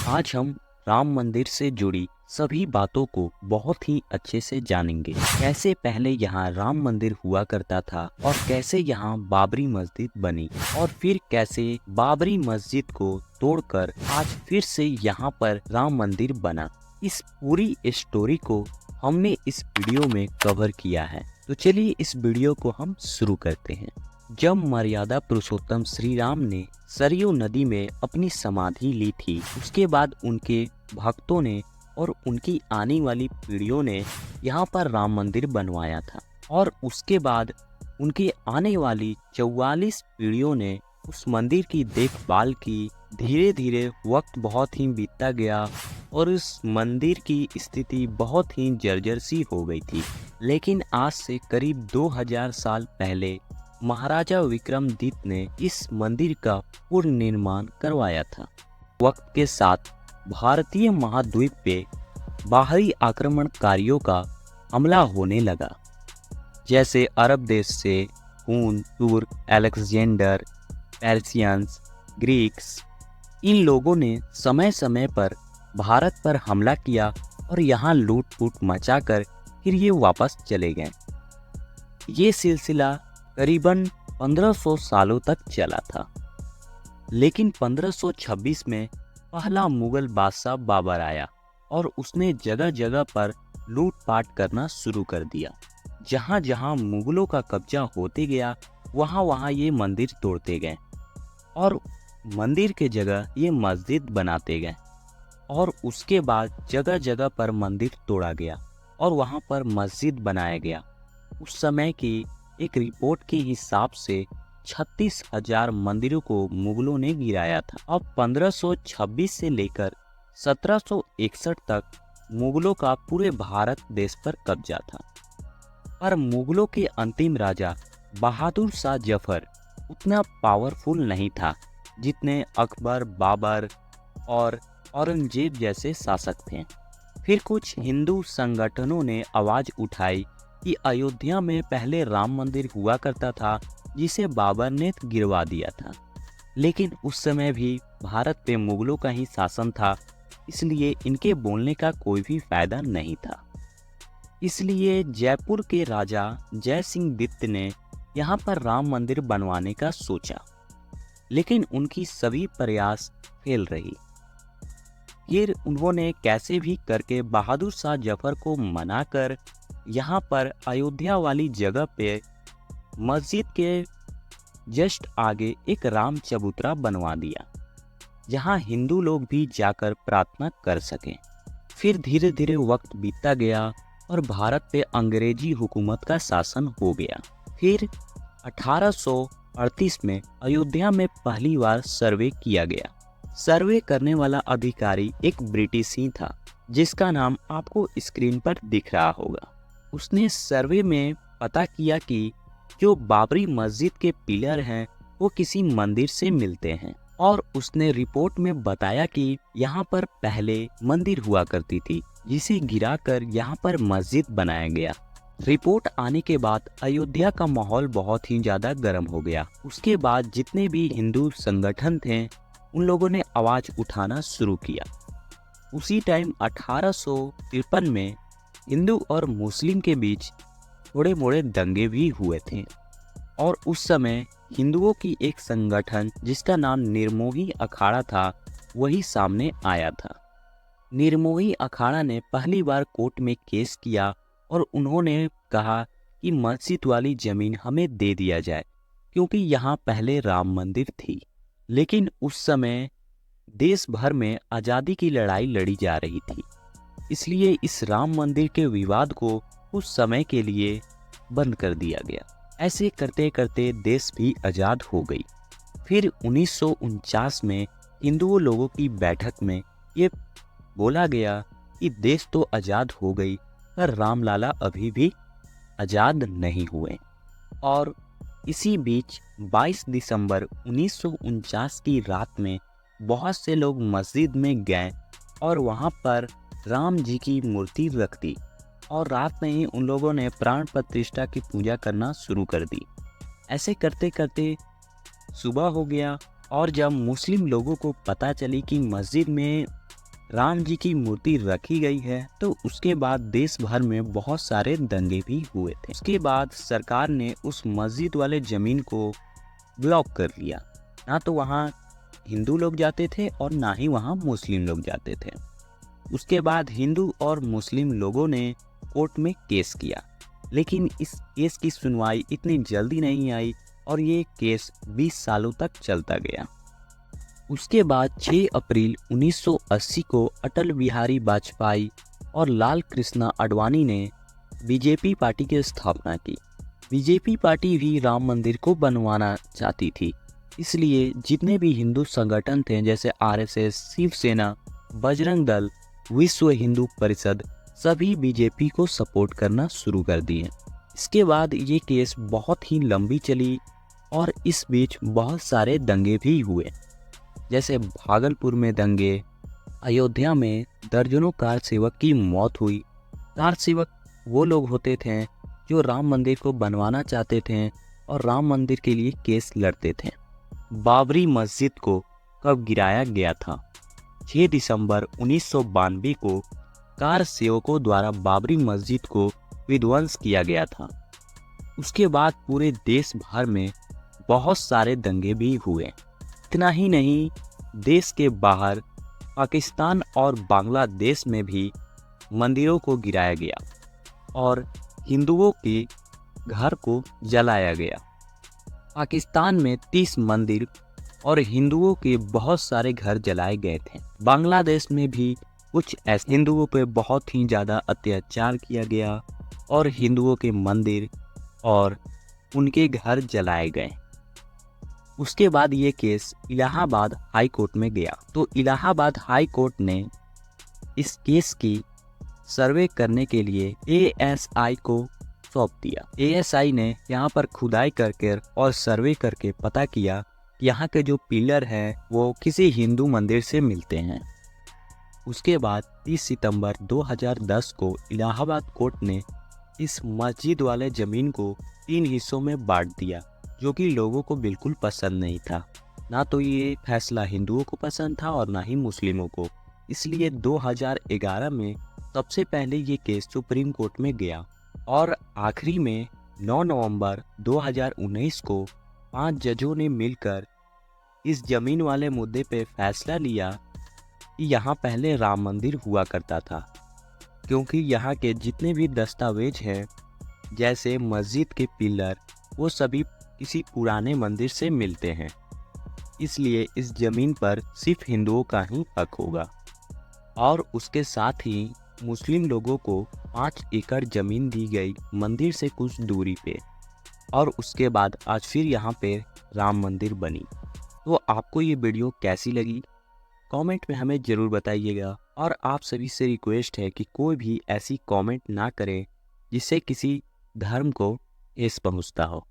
आज हम राम मंदिर से जुड़ी सभी बातों को बहुत ही अच्छे से जानेंगे। कैसे पहले यहाँ राम मंदिर हुआ करता था और कैसे यहाँ बाबरी मस्जिद बनी और फिर कैसे बाबरी मस्जिद को तोड़कर आज फिर से यहाँ पर राम मंदिर बना। इस पूरी स्टोरी को हमने इस वीडियो में कवर किया है। तो चलिए इस वीडियो को हम शुरू करते हैं। जब मर्यादा पुरुषोत्तम श्री राम ने सरयू नदी में अपनी समाधि ली थी, उसके बाद उनके भक्तों ने और उनकी आने वाली पीढ़ियों ने यहाँ पर राम मंदिर बनवाया था और उसके बाद उनकी आने वाली 44 पीढ़ियों ने उस मंदिर की देखभाल की। धीरे धीरे वक्त बहुत ही बीतता गया और उस मंदिर की स्थिति बहुत ही जर्जर सी हो गई थी। लेकिन आज से करीब 2000 साल पहले महाराजा विक्रमादित्य ने इस मंदिर का पुनर्निर्माण करवाया था। वक्त के साथ भारतीय महाद्वीप पे बाहरी आक्रमणकारियों का हमला होने लगा, जैसे अरब देश से हुन, तुर्क, अलेक्जेंडर, पर्शियंस, ग्रीक्स। इन लोगों ने समय समय पर भारत पर हमला किया और यहाँ लूट-फूट मचाकर फिर ये वापस चले गए। ये सिलसिला करीबन 1500 सालों तक चला था। लेकिन 1526 में पहला मुगल बादशाह बाबर आया और उसने जगह जगह पर लूटपाट करना शुरू कर दिया। जहाँ जहाँ मुगलों का कब्जा होते गया वहाँ वहाँ ये मंदिर तोड़ते गए और मंदिर के जगह ये मस्जिद बनाते गए। और उसके बाद जगह जगह पर मंदिर तोड़ा गया और वहाँ पर मस्जिद बनाया गया। उस समय की एक रिपोर्ट के हिसाब से 36,000 मंदिरों को मुगलों ने गिराया था। अब 1526 से लेकर 1761 तक मुगलों का पूरे भारत देश पर कब्जा था। पर मुगलों के अंतिम राजा बहादुर शाह जफर उतना पावरफुल नहीं था जितने अकबर, बाबर और औरंगजेब जैसे शासक थे। फिर कुछ हिंदू संगठनों ने आवाज उठाई कि अयोध्या में पहले राम मंदिर हुआ करता था जिसे बाबर ने गिरवा दिया था। लेकिन उस समय भी भारत पे मुगलों का ही शासन था, इसलिए इनके बोलने का कोई भी फायदा नहीं था। इसलिए जयपुर के राजा जय सिंह द्वितीय ने यहाँ पर राम मंदिर बनवाने का सोचा, लेकिन उनकी सभी प्रयास फेल रही। फिर उन्होंने कैसे भी करके बहादुर शाह जफर को मनाकर यहाँ पर अयोध्या वाली जगह पे मस्जिद के जस्ट आगे एक राम चबूतरा बनवा दिया, जहाँ हिंदू लोग भी जाकर प्रार्थना कर सकें। फिर धीरे धीरे वक्त बीतता गया और भारत पे अंग्रेजी हुकूमत का शासन हो गया। फिर 1838 में अयोध्या में पहली बार सर्वे किया गया। सर्वे करने वाला अधिकारी एक ब्रिटिश ही था, जिसका नाम आपको स्क्रीन पर दिख रहा होगा। उसने सर्वे में पता किया कि जो बाबरी मस्जिद के पिलर हैं वो किसी मंदिर से मिलते हैं और उसने रिपोर्ट में बताया कि यहाँ पर पहले मंदिर हुआ करती थी जिसे गिराकर यहाँ पर मस्जिद बनाया गया। रिपोर्ट आने के बाद अयोध्या का माहौल बहुत ही ज्यादा गर्म हो गया। उसके बाद जितने भी हिंदू संगठन थे उन लोगों ने आवाज उठाना शुरू किया। उसी टाइम 1853 में हिंदू और मुस्लिम के बीच थोड़े मोड़े दंगे भी हुए थे और उस समय हिंदुओं की एक संगठन जिसका नाम निर्मोही अखाड़ा था वही सामने आया था। निर्मोही अखाड़ा ने पहली बार कोर्ट में केस किया और उन्होंने कहा कि मस्जिद वाली जमीन हमें दे दिया जाए क्योंकि यहाँ पहले राम मंदिर थी। लेकिन उस समय देश भर में आज़ादी की लड़ाई लड़ी जा रही थी, इसलिए इस राम मंदिर के विवाद को कुछ समय के लिए बंद कर दिया गया। ऐसे करते करते देश भी आज़ाद हो गई। फिर 1949 में हिंदुओं लोगों की बैठक में ये बोला गया कि देश तो आज़ाद हो गई पर रामलाला अभी भी आज़ाद नहीं हुए। और इसी बीच 22 दिसंबर 1949 की रात में बहुत से लोग मस्जिद में गए और वहाँ पर राम जी की मूर्ति रख दी और रात में ही उन लोगों ने प्राण प्रतिष्ठा की पूजा करना शुरू कर दी। ऐसे करते करते सुबह हो गया और जब मुस्लिम लोगों को पता चली कि मस्जिद में राम जी की मूर्ति रखी गई है, तो उसके बाद देश भर में बहुत सारे दंगे भी हुए थे। उसके बाद सरकार ने उस मस्जिद वाले जमीन को ब्लॉक कर लिया। ना तो वहाँ हिंदू लोग जाते थे और ना ही वहाँ मुस्लिम लोग जाते थे। उसके बाद हिंदू और मुस्लिम लोगों ने कोर्ट में केस किया, लेकिन इस केस की सुनवाई इतनी जल्दी नहीं आई और ये केस 20 सालों तक चलता गया। उसके बाद 6 अप्रैल 1980 को अटल बिहारी वाजपेयी और लाल कृष्ण आडवाणी ने बीजेपी पार्टी की स्थापना की। बीजेपी पार्टी भी राम मंदिर को बनवाना चाहती थी, इसलिए जितने भी हिंदू संगठन थे जैसे आरएसएस, शिवसेना, बजरंग दल, विश्व हिंदू परिषद, सभी बीजेपी को सपोर्ट करना शुरू कर दिए। इसके बाद ये केस बहुत ही लंबी चली और इस बीच बहुत सारे दंगे भी हुए, जैसे भागलपुर में दंगे, अयोध्या में दर्जनों कार सेवक की मौत हुई। कार सेवक वो लोग होते थे जो राम मंदिर को बनवाना चाहते थे और राम मंदिर के लिए केस लड़ते थे। बाबरी मस्जिद को कब गिराया गया था? 6 दिसंबर 1992 को कार सेवकों द्वारा बाबरी मस्जिद को विध्वंस किया गया था। उसके बाद पूरे देश भर में बहुत सारे दंगे भी हुए। इतना ही नहीं, देश के बाहर पाकिस्तान और बांग्लादेश में भी मंदिरों को गिराया गया और हिंदुओं के घर को जलाया गया। पाकिस्तान में 30 मंदिर और हिंदुओं के बहुत सारे घर जलाए गए थे। बांग्लादेश में भी कुछ ऐसे हिंदुओं पर बहुत ही ज़्यादा अत्याचार किया गया और हिंदुओं के मंदिर और उनके घर जलाए गए। उसके बाद ये केस इलाहाबाद हाई कोर्ट में गया, तो इलाहाबाद हाई कोर्ट ने इस केस की सर्वे करने के लिए एएसआई को सौंप दिया। एएसआई ने यहाँ पर खुदाई करके और सर्वे करके पता किया कि यहाँ के जो पिलर हैं वो किसी हिंदू मंदिर से मिलते हैं। उसके बाद 30 सितंबर 2010 को इलाहाबाद कोर्ट ने इस मस्जिद वाले ज़मीन को 3 हिस्सों में बांट दिया, जो कि लोगों को बिल्कुल पसंद नहीं था। ना तो ये फैसला हिंदुओं को पसंद था और ना ही मुस्लिमों को। इसलिए 2011 में सबसे पहले ये केस सुप्रीम कोर्ट में गया और आखिरी में 9 नवंबर 2019 को 5 जजों ने मिलकर इस जमीन वाले मुद्दे पे फैसला लिया कि यहाँ पहले राम मंदिर हुआ करता था, क्योंकि यहाँ के जितने भी दस्तावेज हैं जैसे मस्जिद के पिलर, वो सभी किसी पुराने मंदिर से मिलते हैं। इसलिए इस जमीन पर सिर्फ हिंदुओं का ही हक होगा और उसके साथ ही मुस्लिम लोगों को 5 एकड़ जमीन दी गई मंदिर से कुछ दूरी पे, और उसके बाद आज फिर यहाँ पे राम मंदिर बनी। तो आपको ये वीडियो कैसी लगी कमेंट में हमें ज़रूर बताइएगा, और आप सभी से रिक्वेस्ट है कि कोई भी ऐसी कमेंट ना करें जिससे किसी धर्म को ठेस पहुँचता हो।